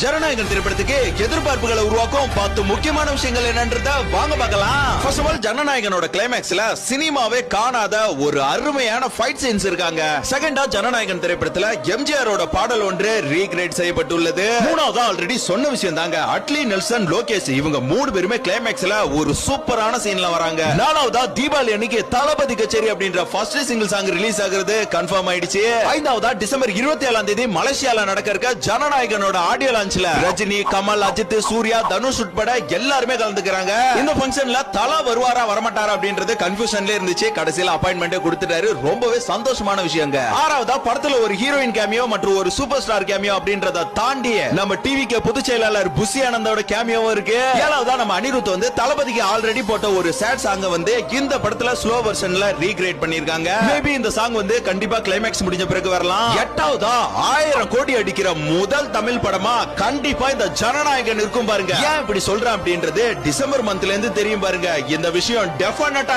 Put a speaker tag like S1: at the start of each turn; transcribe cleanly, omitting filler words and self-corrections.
S1: ஜனநாயகன் திரைப்படத்துக்கு எதிர்பார்ப்புகளை உருவாக்கும் 10 முக்கியமான விஷயங்கள் என்னன்றத வாங்க பார்க்கலாம். ஃபர்ஸ்ட் ஆஃப் ஆல் ஜனநாயகனோட கிளைமேக்ஸ்ல சினிமாவே காணாத ஒரு அருமையான ஃபைட் சீன்ஸ் இருக்காங்க. செகண்டா ஜனநாயகன் திரைப்படத்துல எம்ஜிஆரோட பாடல் ஒன்று ரீகிரேட் செய்யப்பட்டுள்ளது. மூணாவதா ஆல்ரெடி சொன்ன விஷயம் தாங்க, அட்லி, நெல்சன், லோகேஷ் இவங்க 3 பேருமே கிளைமேக்ஸ்ல ஒரு சூப்பரான சீன்ல வராங்க. நாலாவதா தீபாவளி அன்னைக்கு தளபதி கச்சேரி அப்படின்ற ஃபர்ஸ்ட் சிங்கிள் சாங் ரிலீஸ் ஆகுறது கன்ஃபார்ம் ஆயிடுச்சு. ஐந்தாவதா டிசம்பர் 27ஆம் தேதி மலேசியால நடக்க இருக்க ஜனநாயகனோட ஆடியோ லான்ச்ல ரஜினி, கமல், அஜித், சூர்யா, தனுஷ் உட்பட எல்லாருமே கலந்துக்கிறாங்க. இந்த ஃபங்க்ஷன்ல தலா வருவாரா வரமாட்டாரா அப்படின்றது கன்ஃபியூஷன்ல இருந்துச்சு. கடைசியில அப்பாயின்மெண்ட் கொடுத்துட்டாரு. ரொம்பவே சந்தோஷமான விஷயங்க. ஆறாவதா படத்துல ஒரு ஹீரோயின் கேமியோ மற்றும் ஒரு சூப்பர் ஸ்டார் கேமியோ அப்படின்றத தாண்டி நம்ம டிவிக்கு பொதுச் செயலாளர் புசி ஆனந்தோட கேமியோ இருக்கு. ஏழாவதா நம்ம அனிருத் வந்து தளபதிக்கு ஆல்ரெடி போட்ட ஒரு சேட் சாங் வந்து இந்த படத்துல ஸ்லோ வெர்ஷன்ல ரீகிரேட் பண்ணிருக்காங்க. மேபி இந்த சாங் வந்து கண்டிப்பா கிளைமேக்ஸ் முடிஞ்ச பிறகு வரலாம். எட்டாவதா 1000 கோடி அடிக்கிற முதல் தமிழ் படமா கண்டிப்பா இந்த ஜனநாயகன் இருக்கும் பாருங்க. ஏன் இப்படி சொல்றேன் அப்படின்றது டிசம்பர் மந்த்ல இருந்து தெரியும் பாருங்க. இந்த விஷயம் டெஃபினட்டா